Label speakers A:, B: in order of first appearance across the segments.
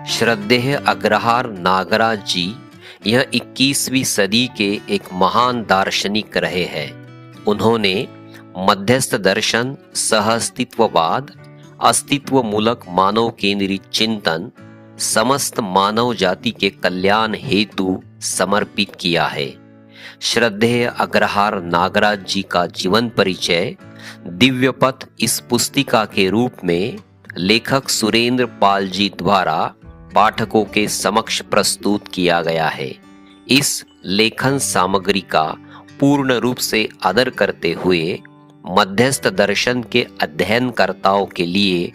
A: श्रद्धेय अग्रहार नागराज जी यह 21वीं सदी के एक महान दार्शनिक रहे हैं। उन्होंने मध्यस्थ दर्शन, सहअस्तित्ववाद, अस्तित्व मूलक मानव केंद्रित चिंतन समस्त मानव जाति के कल्याण हेतु समर्पित किया है। श्रद्धेय अग्रहार नागराज जी का जीवन परिचय दिव्य पथ इस पुस्तिका के रूप में लेखक सुरेंद्र पाल जी द्वारा पाठकों के समक्ष प्रस्तुत किया गया है। इस लेखन सामग्री का पूर्ण रूप से आदर करते हुए मध्यस्थ दर्शन के अध्ययनकर्ताओं के लिए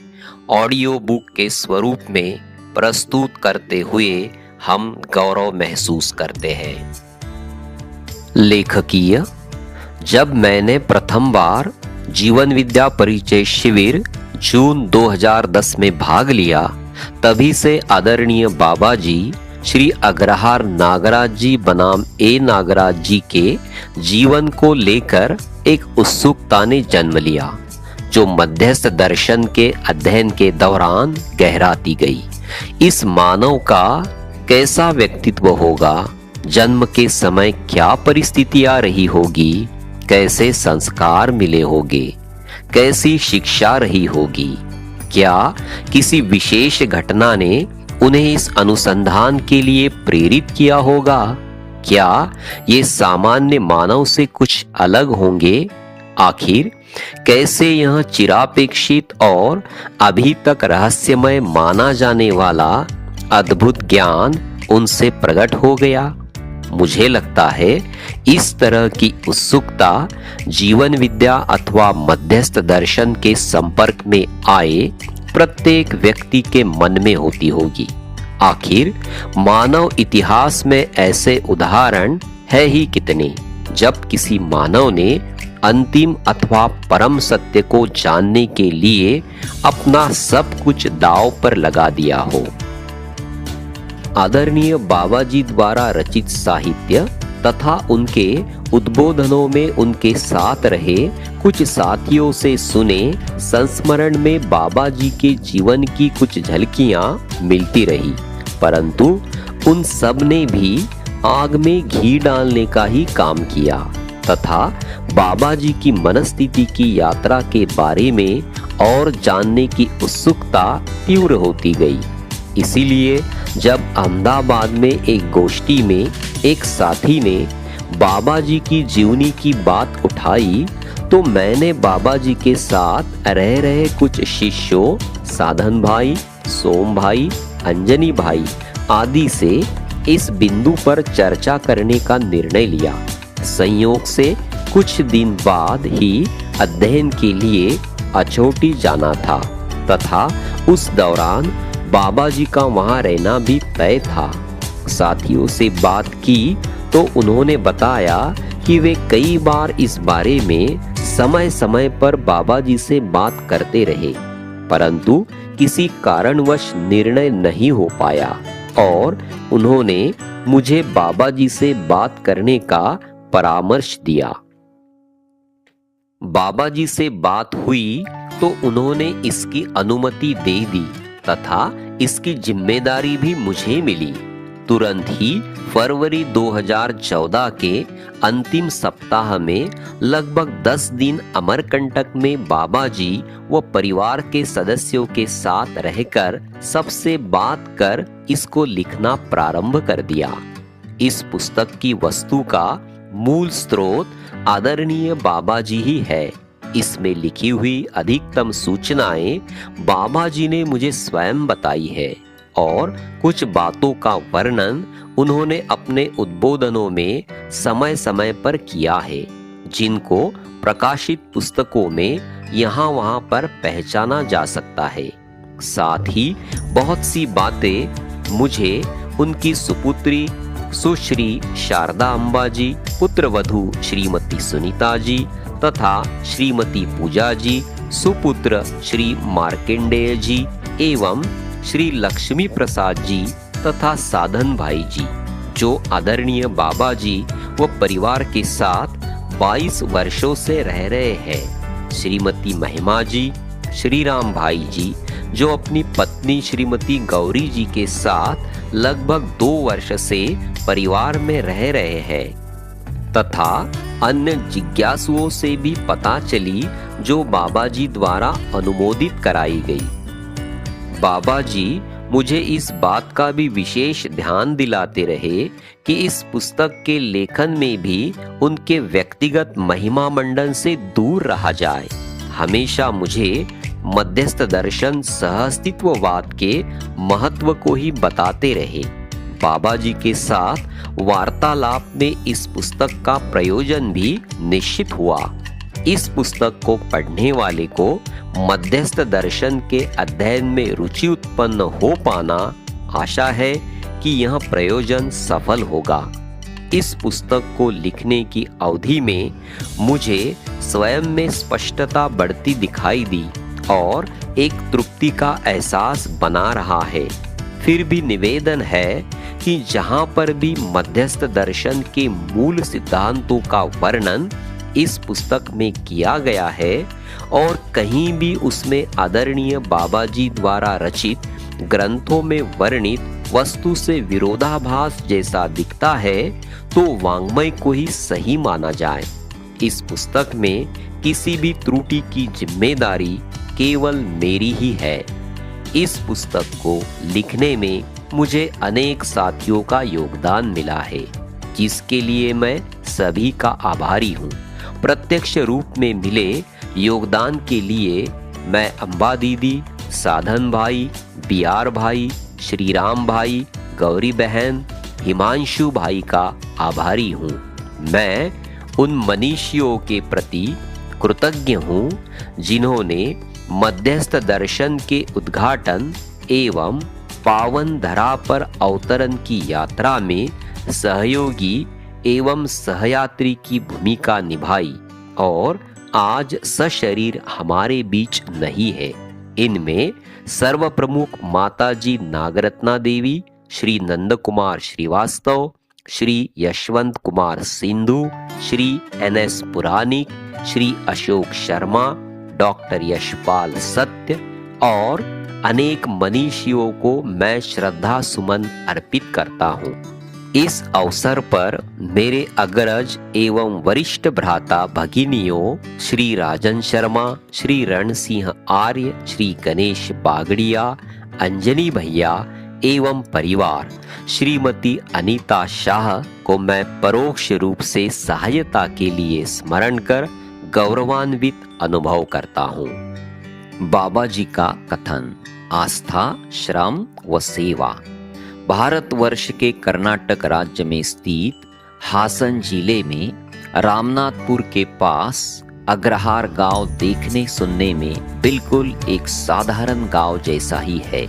A: ऑडियो बुक के स्वरूप में प्रस्तुत करते हुए हम गौरव महसूस करते हैं। लेखकीय: जब मैंने प्रथम बार जीवन विद्या परिचय शिविर जून 2010 में भाग लिया, तभी से आदरणीय बाबा जी श्री अग्रहार नागराज जी बनाम ए नागराज जी के जीवन को लेकर एक उत्सुकता ने जन्म लिया, जो मध्यस्थ दर्शन के अध्ययन के दौरान गहराती गई। इस मानव का कैसा व्यक्तित्व होगा, जन्म के समय क्या परिस्थितियां रही होगी, कैसे संस्कार मिले होंगे, कैसी शिक्षा रही होगी, क्या किसी विशेष घटना ने उन्हें इस अनुसंधान के लिए प्रेरित किया होगा, क्या ये सामान्य मानव से कुछ अलग होंगे, आखिर कैसे यह चिरापेक्षित और अभी तक रहस्यमय माना जाने वाला अद्भुत ज्ञान उनसे प्रकट हो गया। मुझे लगता है इस तरह की उत्सुकता जीवन विद्या अथवा मध्यस्थ दर्शन के संपर्क में आए प्रत्येक व्यक्ति के मन में होती होगी। आखिर मानव इतिहास में ऐसे उदाहरण है ही कितने, जब किसी मानव ने अंतिम अथवा परम सत्य को जानने के लिए अपना सब कुछ दांव पर लगा दिया हो। आदरणीय बाबा जी द्वारा रचित साहित्य तथा उनके उद्बोधनों में उनके साथ रहे कुछ साथियों से सुने संस्मरण में बाबा जी के जीवन की कुछ झलकियां मिलती रही, परंतु उन सब ने भी आग में घी डालने का ही काम किया तथा बाबा जी की मनस्थिति की यात्रा के बारे में और जानने की उत्सुकता तीव्र होती गई। इसीलिए जब अहमदाबाद में एक गोष्ठी में एक साथी ने बाबा जी की जीवनी की बात उठाई, तो मैंने बाबा जी के साथ रह रहे कुछ शिष्यों साधन भाई, सोम भाई, अंजनी भाई आदि से इस बिंदु पर चर्चा करने का निर्णय लिया। संयोग से कुछ दिन बाद ही अध्ययन के लिए अछोटी जाना था तथा उस दौरान बाबा जी का वहां रहना भी तय था। साथियों से बात की तो उन्होंने बताया कि वे कई बार इस बारे में समय समय पर बाबा जी से बात करते रहे, परंतु किसी कारणवश निर्णय नहीं हो पाया और उन्होंने मुझे बाबा जी से बात करने का परामर्श दिया। बाबा जी से बात हुई तो उन्होंने इसकी अनुमति दे दी तथा इसकी जिम्मेदारी भी मुझे मिली। तुरंत ही फरवरी 2014 के अंतिम सप्ताह में लगभग 10 दिन अमरकंटक में बाबा जी व परिवार के सदस्यों के साथ रहकर सबसे बात कर इसको लिखना प्रारंभ कर दिया। इस पुस्तक की वस्तु का मूल स्रोत आदरणीय बाबा जी ही है। इसमें लिखी हुई अधिकतम सूचनाएं बाबा जी ने मुझे स्वयं बताई है और कुछ बातों का वर्णन उन्होंने अपने उद्बोधनों में समय समय पर किया है, जिनको प्रकाशित पुस्तकों में यहाँ वहाँ पर पहचाना जा सकता है। साथ ही बहुत सी बातें मुझे उनकी सुपुत्री सुश्री शारदा अम्बा जी, पुत्रवधू श्रीमती सुनीता जी तथा श्रीमती पूजा जी, सुपुत्र श्री मार्कंडेय जी एवं श्री लक्ष्मी प्रसाद जी तथा साधन भाई जी, जो आदरणीय बाबा जी व परिवार के साथ 22 वर्षों से रह रहे हैं, श्रीमती महिमा जी, श्री राम भाई जी, जो अपनी पत्नी श्रीमती गौरी जी के साथ लगभग 2 वर्ष से परिवार में रह रहे हैं, तथा अन्य जिज्ञासुओं से भी पता चली जो बाबा जी द्वारा अनुमोदित कराई गई। बाबा जी मुझे इस बात का भी विशेष ध्यान दिलाते रहे कि इस पुस्तक के लेखन में भी उनके व्यक्तिगत महिमा मंडन से दूर रहा जाए। हमेशा मुझे मध्यस्थ दर्शन सहअस्तित्ववाद के महत्व को ही बताते रहे। बाबा जी के साथ वार्तालाप में इस पुस्तक का प्रयोजन भी निश्चित हुआ। इस पुस्तक को पढ़ने वाले को मध्यस्थ दर्शन के अध्ययन में रुचि उत्पन्न हो पाना आशा है कि यह प्रयोजन सफल होगा। इस पुस्तक को लिखने की अवधि में मुझे स्वयं में स्पष्टता बढ़ती दिखाई दी और एक तृप्ति का एहसास बना रहा है। फिर भी निवेदन है कि जहाँ पर भी मध्यस्थ दर्शन के मूल सिद्धांतों का वर्णन इस पुस्तक में किया गया है और कहीं भी उसमें आदरणीय बाबा जी द्वारा रचित ग्रंथों में वर्णित वस्तु से विरोधाभास जैसा दिखता है तो वाङ्मय को ही सही माना जाए। इस पुस्तक में किसी भी त्रुटि की जिम्मेदारी केवल मेरी ही है। इस पुस्तक को लिखने में मुझे अनेक साथियों का योगदान मिला है, जिसके लिए मैं सभी का आभारी हूँ। प्रत्यक्ष रूप में मिले योगदान के लिए मैं अम्बा दीदी, साधन भाई, बियार भाई, श्री राम भाई, गौरी बहन, हिमांशु भाई का आभारी हूँ। मैं उन मनीषियों के प्रति कृतज्ञ हूँ जिन्होंने मध्यस्थ दर्शन के उद्घाटन एवं पावन धरा पर अवतरण की यात्रा में सहयोगी एवं सहयात्री की भूमिका निभाई और आज सशरीर हमारे बीच नहीं है। इनमें सर्व प्रमुख माताजी नागरत्ना देवी, श्री नंद कुमार श्रीवास्तव, श्री यशवंत कुमार सिंधु, श्री NS पुरानिक, श्री अशोक शर्मा, डॉक्टर यशपाल सत्य और अनेक मनीषियों को मैं श्रद्धा सुमन अर्पित करता हूँ। इस अवसर पर मेरे अग्रज एवं वरिष्ठ भ्राता भगिनियों श्री राजन शर्मा, श्री रण सिंह आर्य, श्री गणेश बागड़िया, अंजनी भैया एवं परिवार श्रीमती अनीता शाह को मैं परोक्ष रूप से सहायता के लिए स्मरण कर गौरवान्वित अनुभव करता हूँ। बाबा जी का कथन, आस्था, श्रम व सेवा। भारतवर्ष के कर्नाटक राज्य में स्थित हासन जिले में रामनाथपुर के पास अग्रहार गांव देखने सुनने में बिल्कुल एक साधारण गांव जैसा ही है।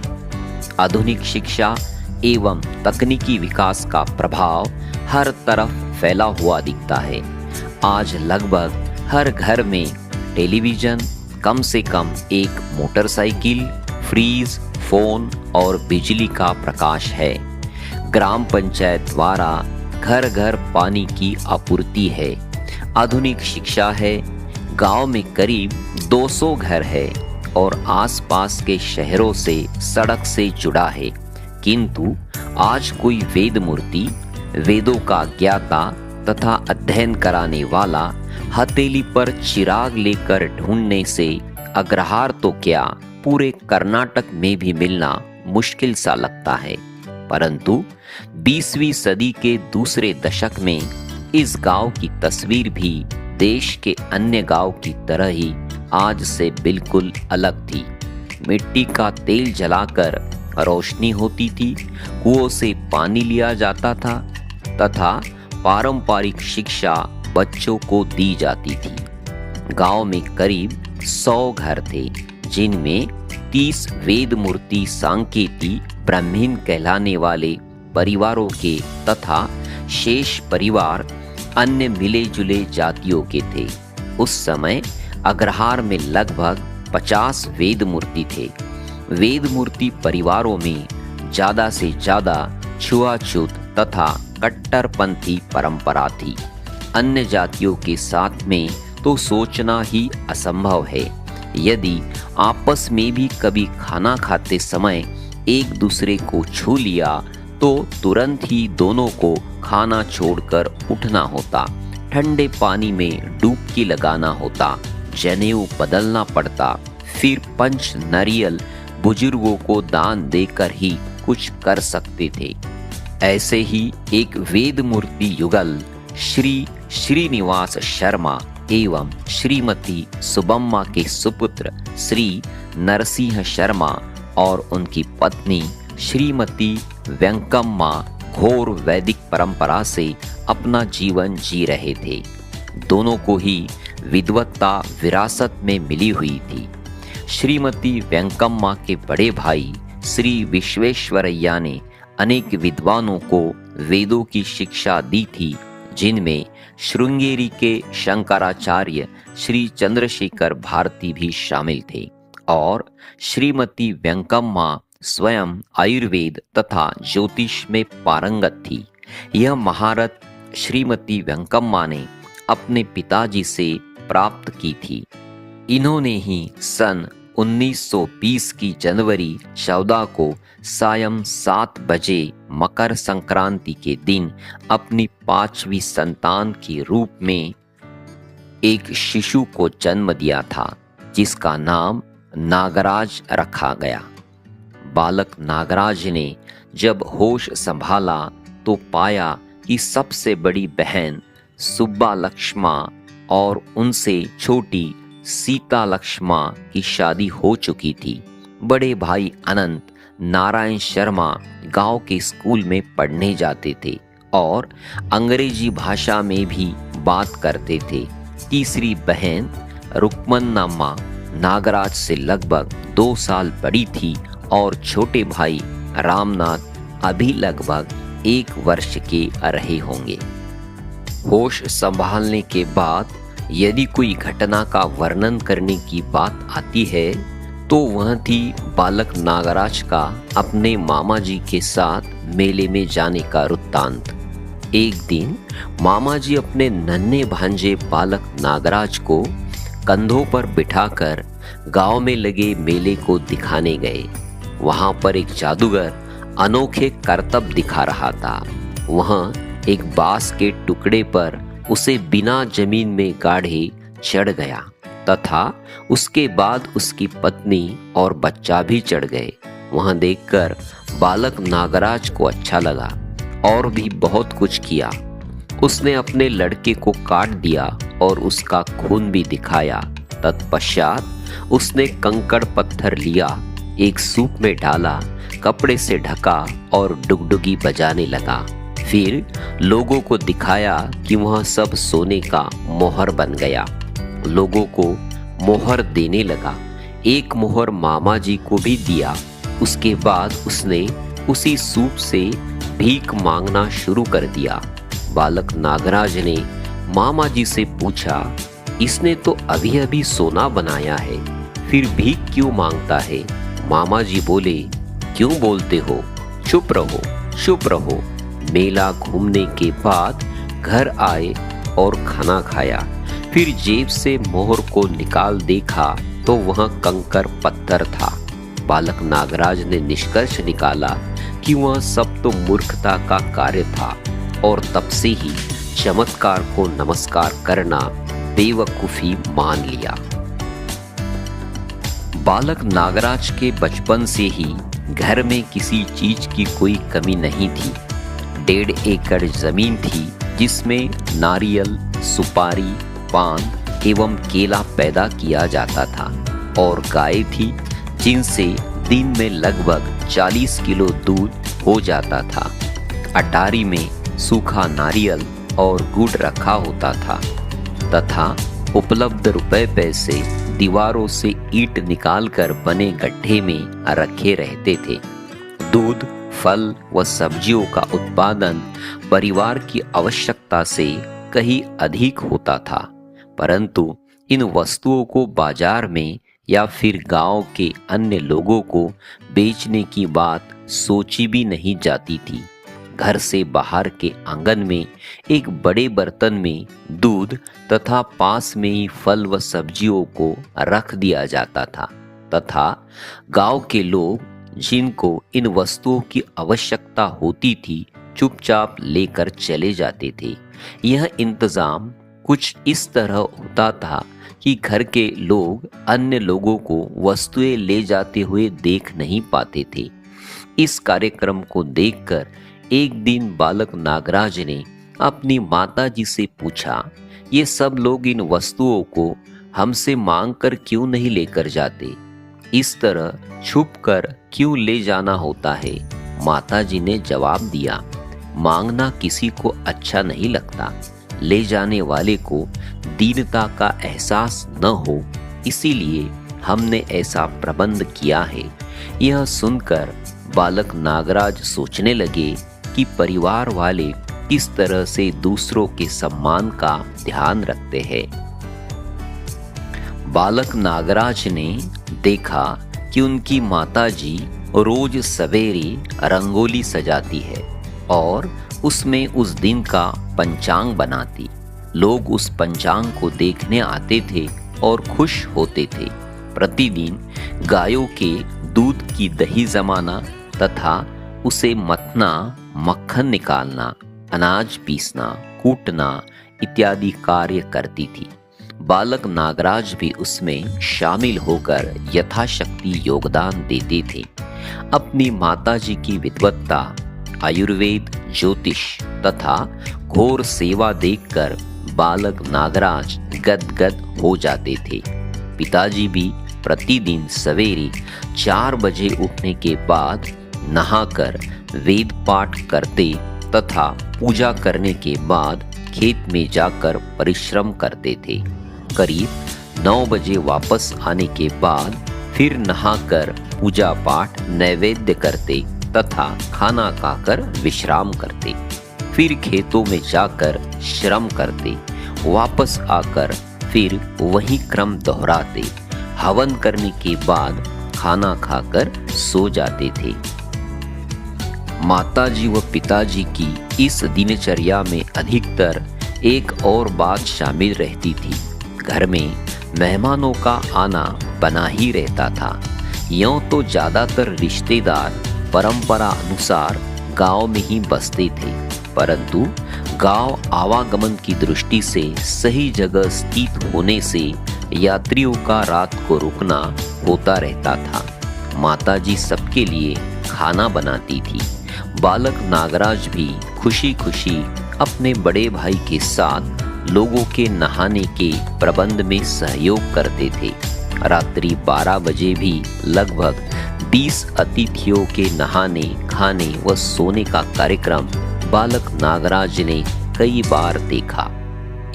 A: आधुनिक शिक्षा एवं तकनीकी विकास का प्रभाव हर तरफ फैला हुआ दिखता है। आज लगभग हर घर में टेलीविजन, कम से कम एक मोटरसाइकिल, फ्रीज, फोन और बिजली का प्रकाश है। ग्राम पंचायत द्वारा घर घर पानी की आपूर्ति है। आधुनिक शिक्षा है। गांव में करीब 200 घर है और आसपास के शहरों से सड़क से जुड़ा है। किंतु आज कोई वेद मूर्ति, वेदों का ज्ञाता तथा अध्ययन कराने वाला हथेली पर चिराग लेकर ढूंढने से अग्रहार तो क्या पूरे कर्नाटक में भी मिलना मुश्किल सा लगता है। परंतु 20वीं सदी के दूसरे दशक में इस गांव की तस्वीर भी देश के अन्य गांव की तरह ही आज से बिल्कुल अलग थी। मिट्टी का तेल जलाकर रोशनी होती थी, कुओं से पानी लिया जाता था तथा पारंपरिक शिक्षा बच्चों को दी जाती थी। गांव में करीब 100 घर थे, जिनमें 30 वेद मूर्ति सांकेती ब्राह्मण कहलाने वाले परिवारों के तथा शेष परिवार अन्य मिले जुले जातियों के थे। उस समय अग्रहार में लगभग 50 वेद मूर्ति थे। वेद मूर्ति परिवारों में ज्यादा से ज्यादा छुआछूत तथा कट्टरपंथी परंपरा थी। अन्य जातियों के साथ में तो सोचना ही असंभव है। यदि आपस में भी कभी खाना खाते समय एक दूसरे को छू लिया तो तुरंत ही दोनों को खाना छोड़कर उठना होता, ठंडे पानी में डुबकी लगाना होता, जनेऊ बदलना पड़ता, फिर पंच नारियल बुजुर्गों को दान देकर ही कुछ कर सकते थे। ऐसे ही एक वेद मूर्ति युगल श्री श्रीनिवास शर्मा एवं श्रीमती सुबम्मा के सुपुत्र श्री नरसिंह शर्मा और उनकी पत्नी श्रीमती वेंकम्मा घोर वैदिक परंपरा से अपना जीवन जी रहे थे। दोनों को ही विद्वत्ता विरासत में मिली हुई थी। श्रीमती वेंकम्मा के बड़े भाई श्री विश्वेश्वरैया ने अनेक विद्वानों को वेदों की शिक्षा दी थी, जिनमें श्रृंगेरी के शंकराचार्य श्री चंद्रशेखर भारती भी शामिल थे और श्रीमती वेंकम्मा स्वयं आयुर्वेद तथा ज्योतिष में पारंगत थी। यह महारत श्रीमती वेंकम्मा ने अपने पिताजी से प्राप्त की थी। इन्होंने ही सन 1920 की जनवरी 14 को सायं 7 बजे मकर संक्रांति के दिन अपनी 5वीं संतान के रूप में एक शिशु को जन्म दिया था, जिसका नाम नागराज रखा गया। बालक नागराज ने जब होश संभाला तो पाया कि सबसे बड़ी बहन सुब्बा लक्ष्मा और उनसे छोटी सीता लक्ष्मा की शादी हो चुकी थी। बड़े भाई अनंत नारायण शर्मा गांव के स्कूल में पढ़ने जाते थे और अंग्रेजी भाषा में भी बात करते थे। तीसरी बहन रुक्मन्नामा नागराज से लगभग 2 साल बड़ी थी और छोटे भाई रामनाथ अभी लगभग 1 वर्ष के रहे होंगे। होश संभालने के बाद यदि कोई घटना का वर्णन करने की बात आती है तो वह थी बालक नागराज का अपने मामा जी के साथ मेले में जाने का वृत्तांत। एक दिन मामा जी अपने नन्हे भांजे बालक नागराज को कंधों पर बिठाकर गांव में लगे मेले को दिखाने गए। वहां पर एक जादूगर अनोखे करतब दिखा रहा था। वह एक बांस के टुकड़े पर उसे बिना जमीन में गाढ़े चढ़ गया तथा उसके बाद उसकी पत्नी और बच्चा भी चढ़ गए। वहां देखकर बालक नागराज को अच्छा लगा और भी बहुत कुछ किया। उसने अपने लड़के को काट दिया और उसका खून भी दिखाया। तत्पश्चात उसने कंकड़ पत्थर लिया, एक सूप में डाला, कपड़े से ढका और डुगडुगी बजाने लगा। फिर लोगों को दिखाया कि वह सब सोने का मोहर बन गया। लोगों को मोहर देने लगा। एक मोहर मामा जी को भी दिया। उसके बाद उसने उसी सूप से भीख मांगना शुरू कर दिया। बालक नागराज ने मामा जी से पूछा, इसने तो अभी अभी सोना बनाया है, फिर भीख क्यों मांगता है? मामा जी बोले, क्यों बोलते हो? चुप रहो, चुप रहो। मेला घूमने के बाद घर आए और खाना खाया। फिर जेब से मोहर को निकाल देखा तो वह कंकर पत्थर था। बालक नागराज ने निष्कर्ष निकाला कि वह सब तो मूर्खता का कार्य था और तब से ही चमत्कार को नमस्कार करना बेवकूफी मान लिया। बालक नागराज के बचपन से ही घर में किसी चीज की कोई कमी नहीं थी। 1.5 एकड़ जमीन थी जिसमें नारियल, सुपारी, पान एवं केला पैदा किया जाता था और गाय थी जिनसे दिन में लगभग 40 किलो दूध हो जाता था। अटारी में सूखा नारियल और गुड़ रखा होता था तथा उपलब्ध रुपए पैसे दीवारों से ईंट निकालकर बने गड्ढे में रखे रहते थे। दूध, फल व सब्जियों का उत्पादन परिवार की आवश्यकता से कहीं अधिक होता था, परंतु इन वस्तुओं को बाजार में या फिर गांव के अन्य लोगों को बेचने की बात सोची भी नहीं जाती थी। घर से बाहर के आंगन में एक बड़े बर्तन में दूध तथा पास में ही फल व सब्जियों को रख दिया जाता था तथा गांव के लोग जिनको इन वस्तुओं की आवश्यकता होती थी चुपचाप लेकर चले जाते थे। यह इंतजाम कुछ इस तरह होता था कि घर के लोग अन्य लोगों को वस्तुएं ले जाते हुए देख नहीं पाते थे। इस कार्यक्रम को देखकर एक दिन बालक नागराज ने अपनी माताजी से पूछा, ये सब लोग इन वस्तुओं को हमसे मांगकर क्यों नहीं लेकर जाते? इस तरह छुपकर क्यों ले जाना होता है? माताजी ने जवाब दिया, मांगना किसी को अच्छा नहीं लगता। ले जाने वाले को दीनता का एहसास न हो, इसीलिए हमने ऐसा प्रबंध किया है। यह सुनकर बालक नागराज सोचने लगे कि परिवार वाले किस तरह से दूसरों के सम्मान का ध्यान रखते हैं। बालक नागराज ने देखा कि उनकी माताजी रोज सवेरे रंगोली सजाती है और उसमें उस दिन का पंचांग बनाती। लोग उस पंचांग को देखने आते थे और खुश होते थे। प्रतिदिन गायों के दूध की दही जमाना तथा उसे मथना, मक्खन निकालना, अनाज पीसना, कूटना इत्यादि कार्य करती थी। बालक नागराज भी उसमें शामिल होकर यथाशक्ति योगदान देते थे। अपनी माताजी की विद्वत्ता, आयुर्वेद, ज्योतिष तथा घोर सेवा देखकर बालक नागराज गदगद हो जाते थे। पिताजी भी प्रतिदिन सवेरे 4 बजे उठने के बाद नहाकर वेद पाठ करते तथा पूजा करने के बाद खेत में जाकर परिश्रम करते थे। करीब 9 बजे वापस आने के बाद फिर नहाकर पूजा पाठ, नैवेद्य करते तथा खाना खाकर विश्राम करते। फिर खेतों में जाकर श्रम करते। वापस आकर फिर वही क्रम दोहराते। हवन करने के बाद खाना खाकर सो जाते थे। माताजी व पिताजी की इस दिनचर्या में अधिकतर एक और बात शामिल रहती थी। घर में मेहमानों का आना बना ही रहता था। यूं तो ज्यादातर रिश्तेदार परंपरा अनुसार गांव में ही बसते थे, परंतु गांव आवागमन की दृष्टि से सही जगह स्थित होने से यात्रियों का रात को रुकना होता रहता था। माताजी सबके लिए खाना बनाती थी। बालक नागराज भी खुशी खुशी अपने बड़े भाई के साथ लोगों के नहाने के प्रबंध में सहयोग करते थे। रात्रि 12 बजे भी लगभग 20 अतिथियों के नहाने, खाने व सोने का कार्यक्रम बालक नागराज ने कई बार देखा।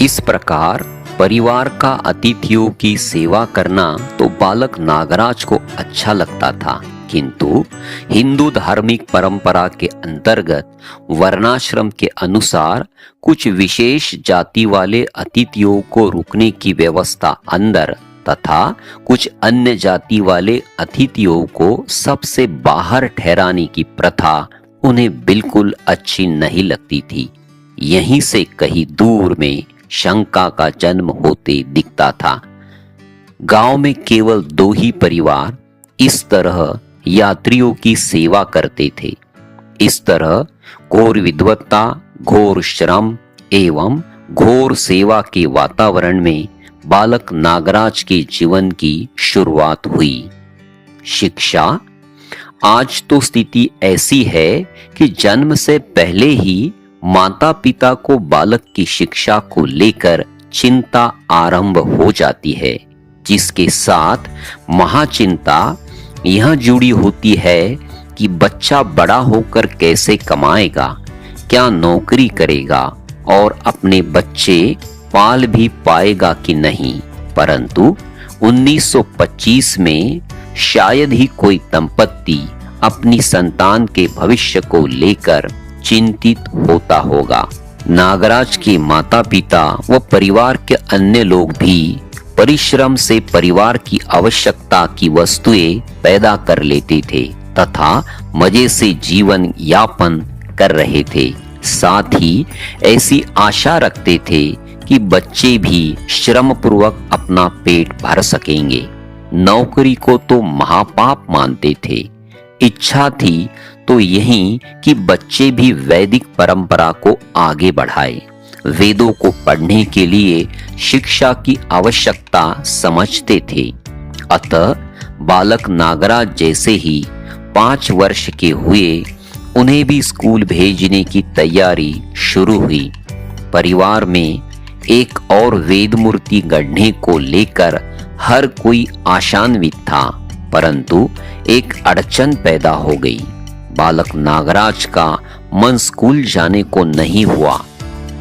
A: इस प्रकार परिवार का अतिथियों की सेवा करना तो बालक नागराज को अच्छा लगता था, किंतु हिंदू धार्मिक परंपरा के अंतर्गत वर्णाश्रम के अनुसार कुछ विशेष जाति वाले अतिथियों को रुकने की व्यवस्था अंदर तथा कुछ अन्य जाति वाले अतिथियों को सबसे बाहर ठहराने की प्रथा उन्हें बिल्कुल अच्छी नहीं लगती थी। यहीं से कहीं दूर में शंका का जन्म होते दिखता था। गांव में केवल 2 ही परिवार इस तरह यात्रियों की सेवा करते थे। इस तरह घोर विद्वत्ता, घोर श्रम एवं घोर सेवा के वातावरण में बालक नागराज के जीवन की शुरुआत हुई। शिक्षा। आज तो स्थिति ऐसी है कि जन्म से पहले ही माता पिता को बालक की शिक्षा को लेकर चिंता आरंभ हो जाती है, जिसके साथ महाचिंता यह जुड़ी होती है कि बच्चा बड़ा होकर कैसे कमाएगा, क्या नौकरी करेगा और अपने बच्चे पाल भी पाएगा कि नहीं। परंतु 1925 में शायद ही कोई दंपत्ति अपनी संतान के भविष्य को लेकर चिंतित होता होगा। नागराज के माता पिता व परिवार के अन्य लोग भी परिश्रम से परिवार की आवश्यकता की वस्तुएं पैदा कर लेते थे तथा मजे से जीवन यापन कर रहे थे। साथ ही ऐसी आशा रखते थे कि बच्चे भी श्रम पूर्वक अपना पेट भर सकेंगे। नौकरी को तो महापाप मानते थे। इच्छा थी तो यही कि बच्चे भी वैदिक परंपरा को आगे बढ़ाए। वेदों को पढ़ने के लिए शिक्षा की आवश्यकता समझते थे। अतः बालक नागराज जैसे ही 5 वर्ष के हुए, उन्हें भी स्कूल भेजने की तैयारी शुरू हुई। परिवार में एक और वेद मूर्ति गढ़ने को लेकर हर कोई आशान्वित था, परंतु एक अड़चन पैदा हो गई। बालक नागराज का मन स्कूल जाने को नहीं हुआ।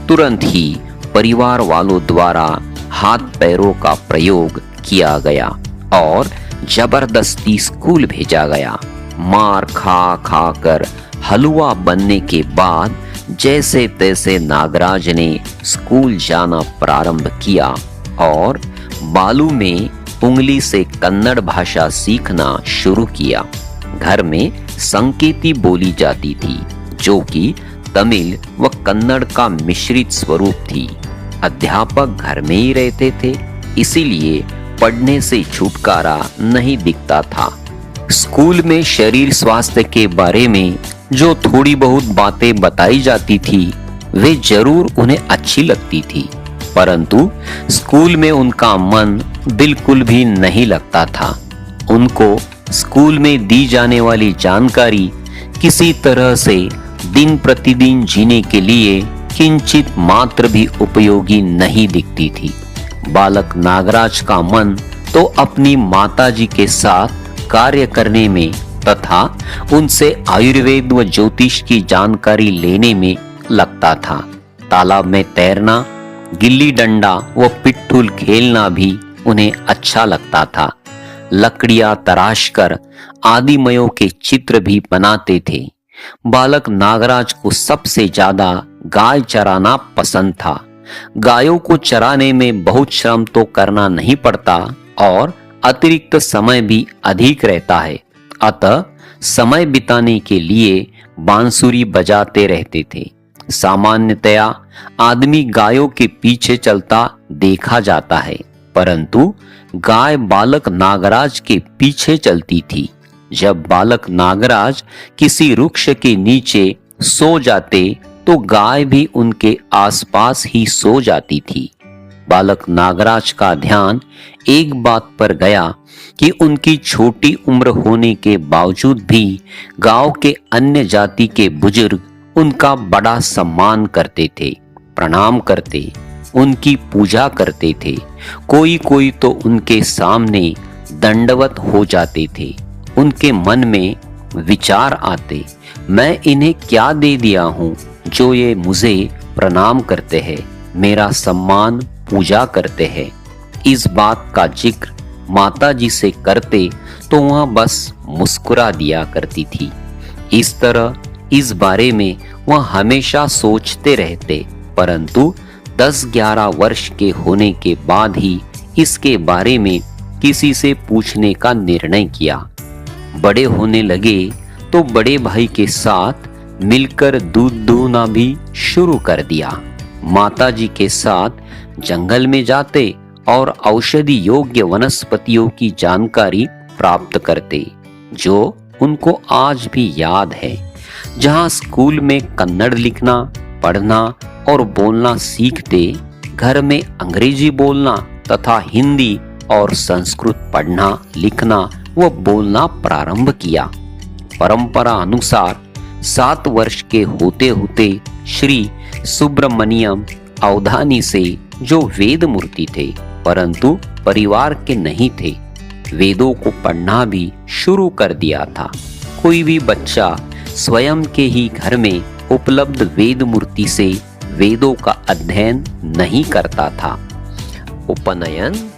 A: तुरंत ही परिवार वालों द्वारा हाथ पैरों का प्रयोग किया गया और जबरदस्ती स्कूल भेजा गया। मार खा खा कर हलवा बनने के बाद जैसे तैसे नागराज ने स्कूल जाना प्रारंभ किया और बालू में उंगली से कन्नड़ भाषा सीखना शुरू किया। घर में संकेती बोली जाती थी, जो कि तमिल व कन्नड़ का मिश्रित स्वरूप थी। अध्यापक घर में ही रहते थे, इसीलिए पढ़ने से छुटकारा नहीं दिखता था। स्कूल में शरीर स्वास्थ्य के बारे में जो थोड़ी बहुत बातें बताई जाती थी, वे जरूर उन्हें अच्छी लगती थी, परंतु स्कूल में उनका मन बिल्कुल भी नहीं लगता था। उनको स्कूल में दी जाने वाली जानकारी किसी तरह से दिन प्रतिदिन जीने के लिए किंचित मात्र भी उपयोगी नहीं दिखती थी। बालक नागराज का मन तो अपनी माताजी के साथ कार्य करने में तथा उनसे आयुर्वेद व ज्योतिष की जानकारी लेने में लगता था। तालाब में तैरना, गिल्ली डंडा व पिट्ठूल खेलना भी उन्हें अच्छा लगता था। लकड़ियां तराशकर आदिमयों के चित्र भी बनाते थे। बालक नागराज को सबसे ज्यादा गाय चराना पसंद था। गायों को चराने में बहुत श्रम तो करना नहीं पड़ता और अतिरिक्त समय भी अधिक रहता है। अतः समय बिताने के लिए बांसुरी बजाते रहते थे। सामान्यतया आदमी गायों के पीछे चलता देखा जाता है, परंतु गाय बालक नागराज के पीछे चलती थी। जब बालक नागराज किसी वृक्ष के नीचे सो जाते तो गाय भी उनके आसपास ही सो जाती थी। बालक नागराज का ध्यान एक बात पर गया कि उनकी छोटी उम्र होने के बावजूद भी गांव के अन्य जाति के बुजुर्ग उनका बड़ा सम्मान करते थे, प्रणाम करते, उनकी पूजा करते थे। कोई कोई तो उनके सामने दंडवत हो जाते थे। उनके मन में विचार आते, मैं इन्हें क्या दे दिया हूँ जो ये मुझे प्रणाम करते हैं, मेरा सम्मान पूजा करते हैं। इस बात का जिक्र माता जी से करते तो वह बस मुस्कुरा दिया करती थी। इस तरह इस बारे में वह हमेशा सोचते रहते, परंतु 10-11 वर्ष के होने के बाद ही इसके बारे में किसी से पूछने का निर्णय किया। बड़े होने लगे तो बड़े भाई के साथ मिलकर दूध दूहना भी शुरू कर दिया। माताजी के साथ जंगल में जाते और औषधि योग्य वनस्पतियों की जानकारी प्राप्त करते, जो उनको आज भी याद है। जहां स्कूल में कन्नड़ लिखना, पढ़ना और बोलना सीखते, घर में अंग्रेजी बोलना तथा हिंदी और संस्कृत पढ़ना, लिखना व बोलना प्रारंभ किया। परंपरा अनुसार 7 वर्ष के होते होते श्री सुब्रमण्यम अवधानी से, जो वेद मूर्ति थे परंतु परिवार के नहीं थे, वेदों को पढ़ना भी शुरू कर दिया था। कोई भी बच्चा स्वयं के ही घर में उपलब्ध वेद मूर्ति से वेदों का अध्ययन नहीं करता था। उपनयन।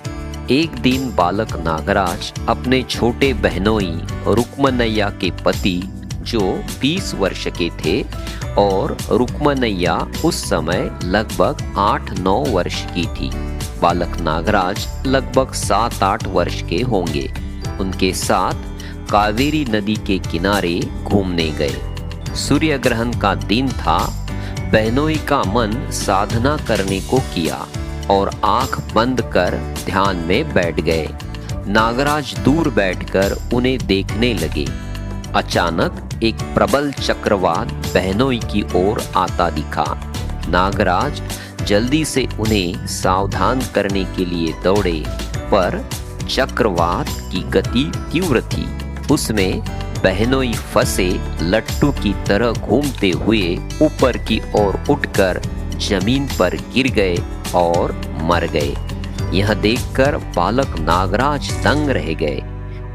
A: एक दिन बालक नागराज अपने छोटे बहनोई रुक्मनैया के पति, जो 20 वर्ष के थे, और रुक्मनैया उस समय लगभग 8-9 वर्ष की थी। बालक नागराज लगभग 7-8 वर्ष के होंगे। उनके साथ कावेरी नदी के किनारे घूमने गए। सूर्य ग्रहण का दिन था। बहनोई का मन साधना करने को किया और आंख बंद कर ध्यान में बैठ गए। नागराज दूर बैठकर उन्हें देखने लगे। अचानक एक प्रबल चक्रवात बहनोई की ओर आता दिखा। नागराज जल्दी से उन्हें सावधान करने के लिए दौड़े, पर चक्रवात की गति तीव्र थी। उसमें बहनोई फंसे लट्टू की तरह घूमते हुए ऊपर की ओर उठकर जमीन पर गिर गए और मर गए। यह देखकर बालक नागराज दंग रह गए।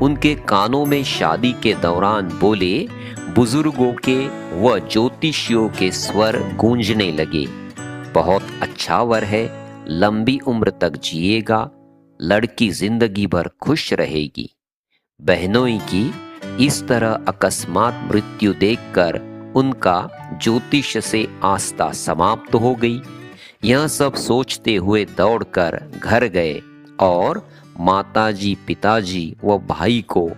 A: उनके कानों में शादी के दौरान बोले बुजुर्गों के व ज्योतिषियों के स्वर गूंजने लगे। बहुत अच्छा वर है, लंबी उम्र तक जिएगा, लड़की जिंदगी भर खुश रहेगी। बहनोई की इस तरह अकस्मात मृत्यु देखकर उनका ज्योतिष से आस्था समाप्त हो गई। यह सब सोचते हुए दौड़कर घर गए और माताजी, पिताजी व भाई को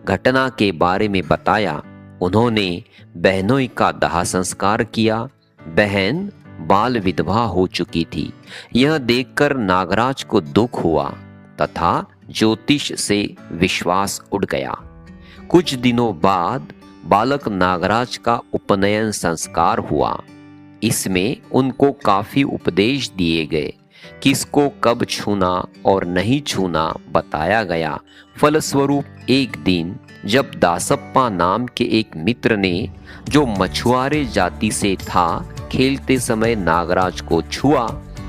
A: घटना के बारे में बताया। उन्होंने बहनोई का दाह संस्कार किया। बहन बाल विधवा हो चुकी थी। यह देखकर नागराज को दुख हुआ तथा ज्योतिष से विश्वास उड़ गया। कुछ दिनों बाद बालक नागराज का उपनयन संस्कार हुआ। इसमें उनको काफी उपदेश दिए गए। किसको कब छूना और नहीं छूना बताया गया। फलस्वरूप एक दिन जब दासप्पा नाम के एक मित्र ने, जो मछुआरे जाति से था, खेलते समय नागराज को छुआ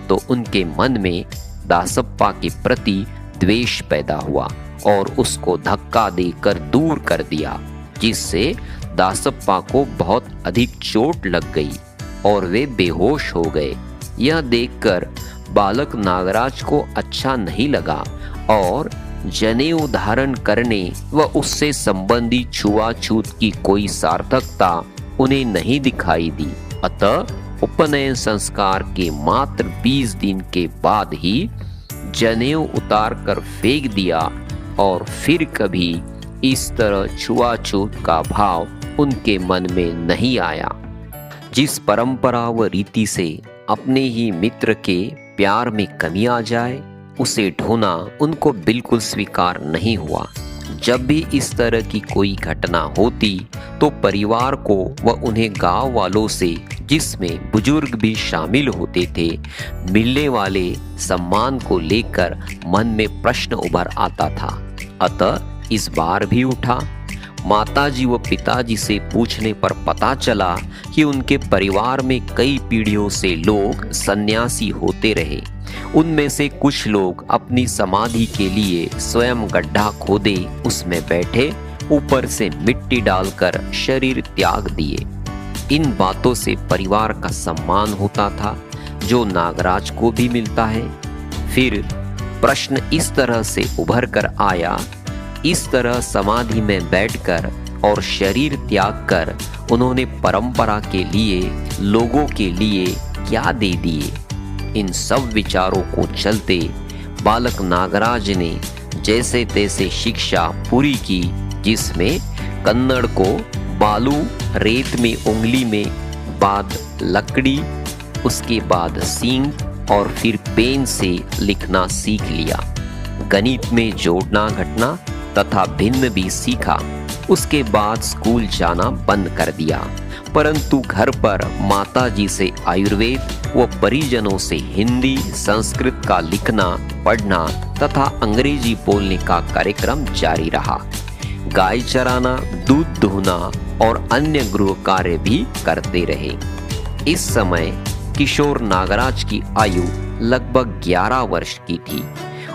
A: तो उनके मन में दासप्पा के प्रति द्वेष पैदा हुआ और उसको धक्का देकर दूर कर दिया, जिससे दासप्पा को बहुत अधिक चोट लग गई और वे बेहोश हो गए। यह देखकर बालक नागराज को अच्छा नहीं लगा और जनेऊ धारण करने व उससे संबंधी छुआछूत की कोई सार्थकता उन्हें नहीं दिखाई दी। अतः उपनयन संस्कार के मात्र 20 दिन के बाद ही जनेऊ उतार कर फेंक दिया और फिर कभी इस तरह छुआछूत का भाव उनके मन में नहीं आया। जिस परंपरा व रीति से अपने ही मित्र के प्यार में कमी आ जाए, उसे ढोना उनको बिल्कुल स्वीकार नहीं हुआ। जब भी इस तरह की कोई घटना होती तो परिवार को व उन्हें गांव वालों से, जिसमें बुजुर्ग भी शामिल होते थे, मिलने वाले सम्मान को लेकर मन में प्रश्न उभर आता था। अतः इस बार भी उठा। माताजी व पिताजी से पूछने पर पता चला कि उनके परिवार में कई पीढ़ियों से लोग सन्यासी होते रहे। उनमें से कुछ लोग अपनी समाधि के लिए स्वयं गड्ढा खोदे, उसमें बैठे, ऊपर से मिट्टी डालकर शरीर त्याग दिए। इन बातों से परिवार का सम्मान होता था, जो नागराज को भी मिलता है। फिर प्रश्न इस तरह से उभर कर आया, इस तरह समाधि में बैठकर और शरीर त्याग कर उन्होंने परंपरा के लिए, लोगों के लिए क्या दे दिए। इन सब विचारों को चलते बालक नागराज ने जैसे तैसे शिक्षा पूरी की, जिसमें कन्नड़ को बालू, रेत में उंगली में, बाद लकड़ी, उसके बाद सींग और फिर पेन से लिखना सीख लिया। गणित में जोड़ना घटना तथा भिन्न भी सीखा। उसके बाद स्कूल जाना बंद कर दिया, परंतु घर पर माताजी से आयुर्वेद व परिजनों से हिंदी, संस्कृत का लिखना, पढ़ना तथा अंग्रेजी बोलने का कार्यक्रम जारी रहा। गाय चराना, दूध दुहना और अन्य गृह कार्य भी करते रहे। इस समय किशोर नागराज की आयु लगभग 11 वर्ष की थी।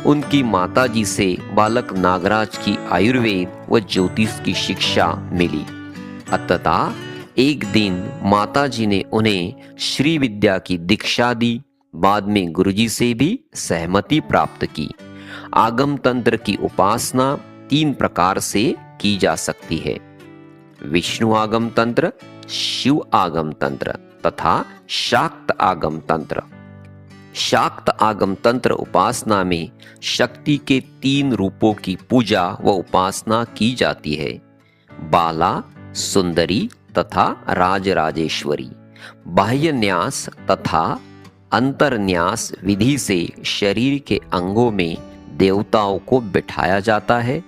A: उनकी माताजी से बालक नागराज की आयुर्वेद व ज्योतिष की शिक्षा मिली। अतः एक दिन माताजी ने उन्हें श्री विद्या की दीक्षा दी। बाद में गुरुजी से भी सहमति प्राप्त की। आगम तंत्र की उपासना 3 प्रकार से की जा सकती है: विष्णु आगम तंत्र, शिव आगम तंत्र तथा शाक्त आगम तंत्र। शाक्त आगम तंत्र उपासना में शक्ति के 3 रूपों की पूजा व उपासना की जाती है: बाला, सुंदरी तथा राजराजेश्वरी। बाह्य न्यास तथा अंतर्न्यास विधि से शरीर के अंगों में देवताओं को बिठाया जाता है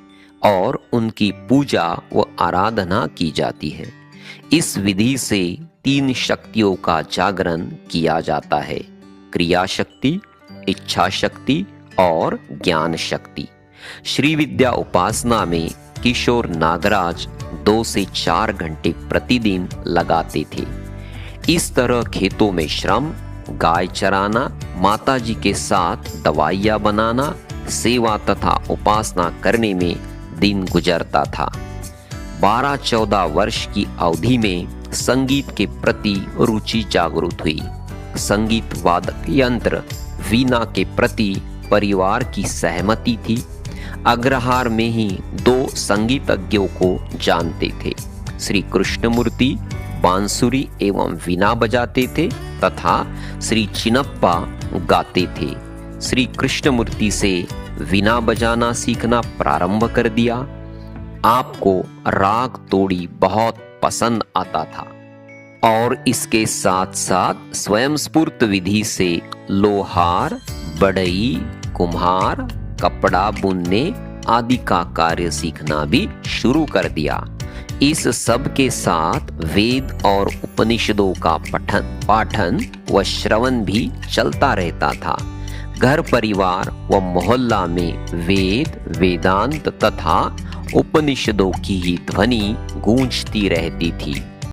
A: और उनकी पूजा व आराधना की जाती है। इस विधि से 3 शक्तियों का जागरण किया जाता है: क्रिया शक्ति, इच्छा शक्ति और ज्ञान शक्ति। श्री विद्या उपासना में किशोर नागराज 2 से 4 घंटे प्रतिदिन लगाते थे। इस तरह खेतों में श्रम, गाय चराना, माताजी के साथ दवाइयाँ बनाना, सेवा तथा उपासना करने में दिन गुजरता था। 12-14 वर्ष की अवधि में संगीत के प्रति रुचि जागृत हुई। संगीत वादक यंत्र वीणा के प्रति परिवार की सहमति थी। अग्रहार में ही 2 संगीतज्ञों को जानते थे। श्री कृष्णमूर्ति बांसुरी एवं वीणा बजाते थे तथा श्री चिन्नप्पा गाते थे। श्री कृष्णमूर्ति से वीणा बजाना सीखना प्रारंभ कर दिया। आपको राग तोड़ी बहुत पसंद आता था और इसके साथ साथ स्वयं स्फूर्त विधि से लोहार, बढ़ई, कुम्हार, कपड़ा बुनने आदि का कार्य सीखना भी शुरू कर दिया। इस सब के साथ वेद और उपनिषदों का पाठन व श्रवण भी चलता रहता था। घर परिवार व मोहल्ला में वेद, वेदांत तथा उपनिषदों की ही ध्वनि गूंजती रहती थी।